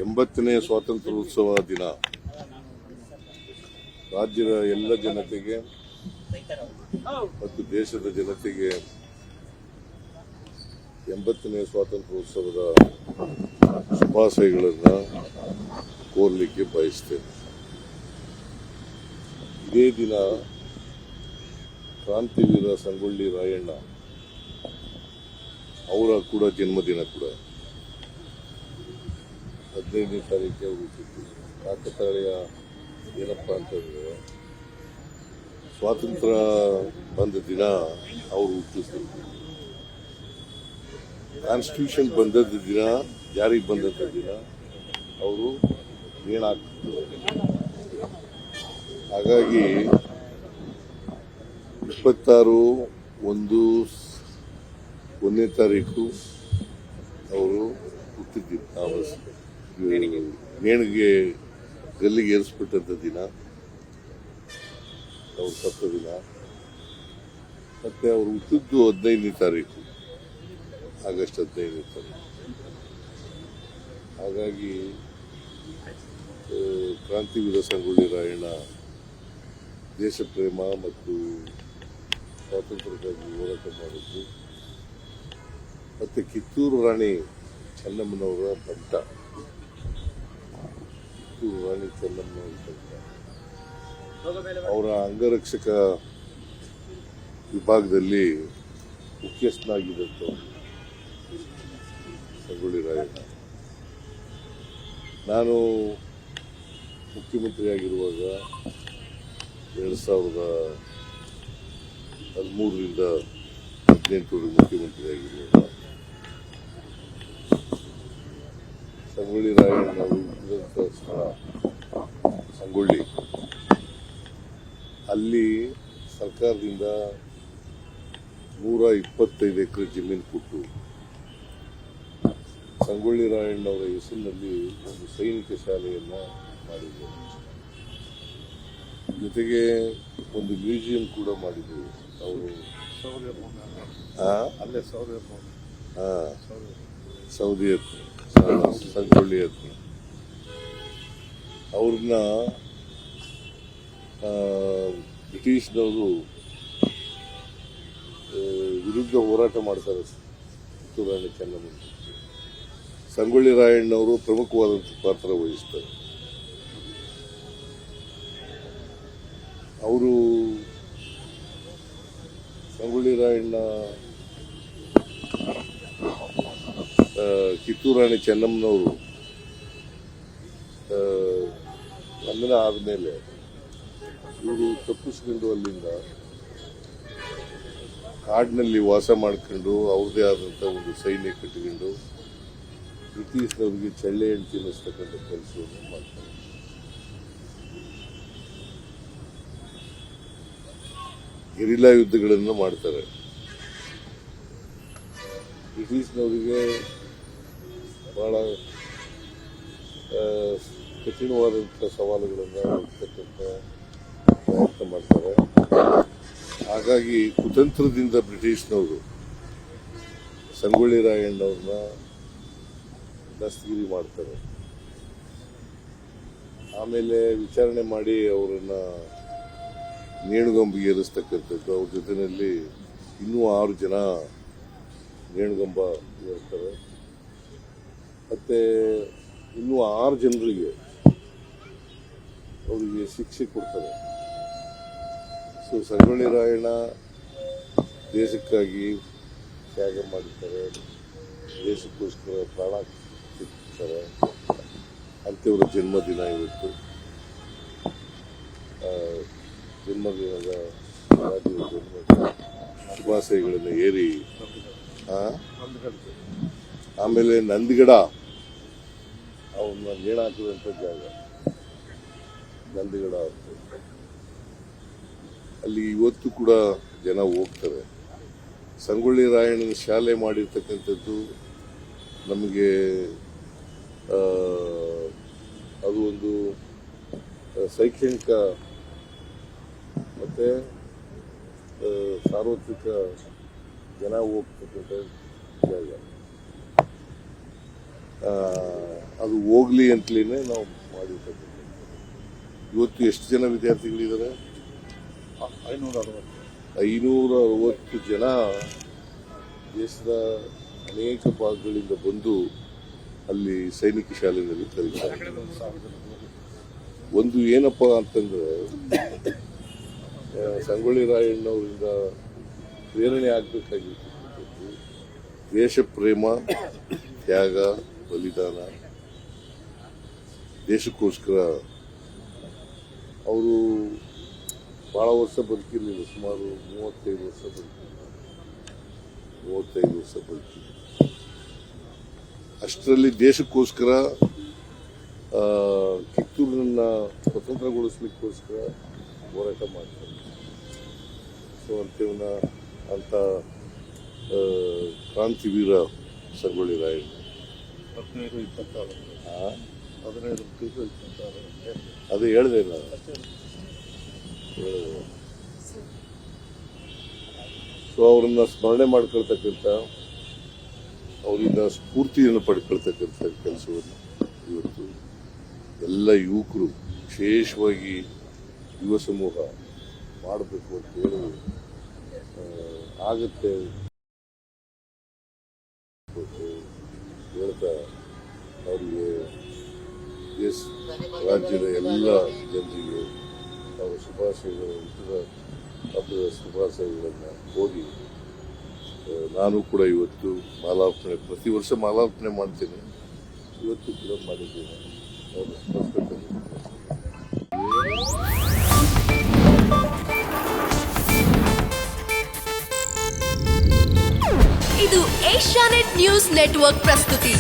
ಎಂಬತ್ತನೇ ಸ್ವಾತಂತ್ರ್ಯೋತ್ಸವ ದಿನ ರಾಜ್ಯದ ಎಲ್ಲ ಜನತೆಗೆ ಮತ್ತು ದೇಶದ ಜನತೆಗೆ 80ನೇ ಸ್ವಾತಂತ್ರ್ಯೋತ್ಸವದ ಶುಭಾಶಯಗಳನ್ನು ಕೋರಲಿಕ್ಕೆ ಬಯಸ್ತೇನೆ. ಇದೇ ದಿನ ಕ್ರಾಂತಿವೀರ ಸಂಗೊಳ್ಳಿ ರಾಯಣ್ಣ ಅವರ ಕೂಡ ಜನ್ಮದಿನ ಕೂಡ 15ನೇ ತಾರೀಕಿಗೆ ಹುಟ್ಟಿದ್ದು. ಕಾಕತಾಳೀಯ ಏನಪ್ಪ ಅಂತಂದರೆ ಸ್ವಾತಂತ್ರ್ಯ ಬಂದ ದಿನ ಅವರು ಹುಟ್ಟಿದ್ರು. ಕಾನ್ಸ್ಟಿಟ್ಯೂಷನ್ ಬಂದದ್ದ ದಿನ, ಜಾರಿಗೆ ಬಂದದ್ದ ದಿನ ಅವರು ನೇಣಾಕ್ತಿದ್ರು. ಹಾಗಾಗಿ 26/1 ತಾರೀಕು ಅವರು ಹುಟ್ಟಿದ್ದು. ನೇಣಿಗೆ ಗಲ್ಲಿಗೆ ಏರಿಸ್ಬಿಟ್ಟಂತ ದಿನ, ಅವ್ರು ಸತ್ತ ದಿನ. ಮತ್ತೆ ಅವರು ಹುಟ್ಟಿದ್ದು 15ನೇ ತಾರೀಕು, ಆಗಸ್ಟ್ 15ನೇ ತಾರೀಕು. ಹಾಗಾಗಿ ಕ್ರಾಂತಿವೀರ ಸಂಗೊಳ್ಳಿ ರಾಯಣ್ಣ ದೇಶ ಪ್ರೇಮ ಮತ್ತು ಸ್ವಾತಂತ್ರ್ಯಕ್ಕಾಗಿ ಹೋರಾಟ ಮಾಡಿದ್ದು. ಮತ್ತೆ ಕಿತ್ತೂರು ರಾಣಿ ಚೆನ್ನಮ್ಮನವರ ಪಂಟ, ಕಿತ್ತೂರು ರಾಣಿ ಚೆನ್ನಮ್ಮನವರ ಪಂಟ, ಅವರ ಅಂಗರಕ್ಷಕ ವಿಭಾಗದಲ್ಲಿ ಮುಖ್ಯಸ್ಥನಾಗಿದ್ದಂಥವ್ರು ಸಂಗೊಳ್ಳಿ ರಾಯಣ್ಣ. ನಾನು ಮುಖ್ಯಮಂತ್ರಿಯಾಗಿರುವಾಗ 2013ರಿಂದ 18 ಮುಖ್ಯಮಂತ್ರಿಯಾಗಿರುವಾಗ ಸಂಗೊಳ್ಳಿ ರಾಯಣ್ಣ ಅವರು ಇದ್ದಂಥ ಸ್ಥಳ ಸಂಗೊಳ್ಳಿ, ಅಲ್ಲಿ ಸರ್ಕಾರದಿಂದ 125 ಎಕರೆ ಜಮೀನು ಕೊಟ್ಟು ಸಂಗೊಳ್ಳಿ ರಾಯಣ್ಣವರ ಹೆಸರಿನಲ್ಲಿ ಒಂದು ಸೈನಿಕ ಶಾಲೆಯನ್ನು ಮಾಡಿದರು. ಜೊತೆಗೆ ಒಂದು ಮ್ಯೂಸಿಯಂ ಕೂಡ ಮಾಡಿದರು. ಅವರು ಅಲ್ಲೇ ಸೌದಿ ಹತ್ರ, ಸಂಗೊಳ್ಳಿ ಹತ್ರ. ಅವ್ರನ್ನ ಬ್ರಿಟಿಷ್ನವರು ವಿರುದ್ಧ ಹೋರಾಟ ಮಾಡ್ತಾರೆ. ಕಿತ್ತೂರು ರಾಣಿ ಚೆನ್ನಮ್ಮ, ಸಂಗೊಳ್ಳಿ ರಾಯಣ್ಣವರು ಪ್ರಮುಖವಾದಂಥ ಪಾತ್ರ ವಹಿಸ್ತಾರೆ. ಅವರು ಸಂಗೊಳ್ಳಿ ರಾಯಣ್ಣ ಕಿತ್ತೂರು ರಾಣಿ ಚೆನ್ನಮ್ಮನವರು ಬಂಧನ ಆದಮೇಲೆ ಇವರು ತಪ್ಪಿಸ್ಕೊಂಡು ಅಲ್ಲಿಂದ ಕಾಡಿನಲ್ಲಿ ವಾಸ ಮಾಡ್ಕೊಂಡು ಅವ್ರದೇ ಆದಂಥ ಒಂದು ಸೈನ್ಯ ಕಟ್ಟಿಕೊಂಡು ಬ್ರಿಟಿಷ್ನವರಿಗೆ ಚಳ್ಳೆ ಹಣ್ಣು ತಿನ್ನಿಸ್ತಕ್ಕಂಥ ಕೆಲಸವನ್ನು ಮಾಡ್ತಾರೆ. ಗೆರಿಲ್ಲಾ ಯುದ್ಧಗಳನ್ನು ಮಾಡ್ತಾರೆ. ಬ್ರಿಟಿಷ್ನವರಿಗೆ ಬಹಳ ಕಠಿಣವಾದಂಥ ಸವಾಲುಗಳನ್ನು ಎತ್ತಕ್ಕಂಥ ಪ್ರಯತ್ನ ಮಾಡ್ತಾರೆ. ಹಾಗಾಗಿ ಕುತಂತ್ರದಿಂದ ಬ್ರಿಟಿಷ್ನವರು ಸಂಗೊಳ್ಳಿ ರಾಯಣ್ಣವ್ರನ್ನ ದಸ್ತಗಿರಿ ಮಾಡ್ತಾರೆ. ಆಮೇಲೆ ವಿಚಾರಣೆ ಮಾಡಿ ಅವರನ್ನ ನೇಣುಗಂಬಿಗೆ ಏರಿಸ್ತಕ್ಕಂಥದ್ದು. ಅವ್ರ ಜೊತೆಯಲ್ಲಿ ಇನ್ನೂ 6 ಜನ ನೇಣುಗಂಬ ಏರ್ತಾರೆ. ಮತ್ತೆ ಇನ್ನೂ 6 ಜನರಿಗೆ ಅವರಿಗೆ ಶಿಕ್ಷೆ ಕೊಡ್ತಾರೆ. ಸೊ ಸಂಗೊಳ್ಳಿ ರಾಯಣ್ಣ ದೇಶಕ್ಕಾಗಿ ತ್ಯಾಗ ಮಾಡಿರ್ತಾರೆ, ದೇಶಕ್ಕೋಸ್ಕರ ಪ್ರಾಣ ಕೊಟ್ಟಿರ್ತಾರೆ. ಅಂಥವರ ಜನ್ಮದಿನ ಇವತ್ತು. ಜನ್ಮದಿನದ ಶುಭಾಶಯಗಳನ್ನು ಏರಿ ಆಮೇಲೆ ನಂದಿಗಡ ಅವನ್ನ ನೇಣಾಕುವಂಥ ಜಾಗ ನಂದಿಗಡ ಅಂತ. ಅಲ್ಲಿ ಇವತ್ತು ಕೂಡ ಜನ ಹೋಗ್ತಾರೆ. ಸಂಗೊಳ್ಳಿ ರಾಯಣ್ಣನ ಶಾಲೆ ಮಾಡಿರ್ತಕ್ಕಂಥದ್ದು ನಮಗೆ ಅದು ಒಂದು ಶೈಕ್ಷಣಿಕ ಮತ್ತು ಸಾರ್ವತ್ರಿಕ ಜನ ಹೋಗ್ತಕ್ಕಂಥ ಜಾಗ. ಅದು ಹೋಗ್ಲಿ ಅಂತಲೇ ನಾವು ಮಾಡಿರ್ತಕ್ಕಂಥ. ಇವತ್ತು ಎಷ್ಟು ಜನ ವಿದ್ಯಾರ್ಥಿಗಳಿದ್ದಾರೆ? 560 ಜನ ದೇಶದ ಅನೇಕ ಭಾಗಗಳಿಂದ ಬಂದು ಅಲ್ಲಿ ಸೈನಿಕ ಶಾಲೆಯಲ್ಲಿ ಕಲಿತಾರೆ. ಒಂದು ಏನಪ್ಪ ಅಂತಂದ್ರೆ ಸಂಗೊಳ್ಳಿ ರಾಯಣ್ಣವರಿಂದ ಪ್ರೇರಣೆ ಆಗಬೇಕಾಗಿರ್ತಕ್ಕಂಥದ್ದು ದೇಶ ಪ್ರೇಮ, ತ್ಯಾಗ, ಬಲಿದಾನ. ದೇಶಕ್ಕೋಸ್ಕರ ಅವರು ಭಾಳ ವರ್ಷ ಬದುಕಿರಲಿಲ್ಲ, ಸುಮಾರು 35 ವರ್ಷ ಬದುಕಿದ್ರು. ಅಷ್ಟರಲ್ಲಿ ದೇಶಕ್ಕೋಸ್ಕರ ಕಿತ್ತೂರನ್ನ ಸ್ವತಂತ್ರಗೊಳಿಸ್ಲಿಕ್ಕೋಸ್ಕರ ಹೋರಾಟ ಮಾಡ್ತಾರೆ. ಸೊ ಅಂತೇವನ ಅಂತ ಕ್ರಾಂತಿವೀರ ಸಂಗೊಳ್ಳಿ ರಾಯಣ್ಣ. 15 ಅದೇ ಹೇಳಿದೆ ನಾನು. ಸೊ ಅವರನ್ನ ಸ್ಮರಣೆ ಮಾಡ್ಕೊಳ್ತಕ್ಕಂಥ, ಅವರಿಂದ ಸ್ಫೂರ್ತಿಯನ್ನು ಪಡ್ಕೊಳ್ತಕ್ಕಂಥ ಕೆಲಸವನ್ನು ಇವತ್ತು ಎಲ್ಲ ಯುವಕರು, ವಿಶೇಷವಾಗಿ ಯುವ ಸಮೂಹ ಮಾಡಬೇಕು ಅಂತ ಹೇಳಿ ಆಗುತ್ತೆ ಹೇಳ್ತಾ ಅವರಿಗೆ ರಾಜ್ಯದ ಎಲ್ಲ ಜನರಿಗೆ ನಾವು ಶುಭಾಶಯಗಳು, ಹಬ್ಬದ ಶುಭಾಶಯಗಳನ್ನು ಹೋಗಿ ನಾನು ಕೂಡ ಇವತ್ತು ಮಾಲಾರ್ಪಣೆ, ಪ್ರತಿ ವರ್ಷ ಮಾಲಾರ್ಪಣೆ ಮಾಡ್ತೇನೆ, ಇವತ್ತು ಕೂಡ ಮಾಡಿದ್ದೇನೆ. ಅವರು ಸ್ಪಷ್ಟತೆ ಇದು ಏಷ್ಯಾನೆಟ್ ನ್ಯೂಸ್ ನೆಟ್ವರ್ಕ್ ಪ್ರಸ್ತುತಿ.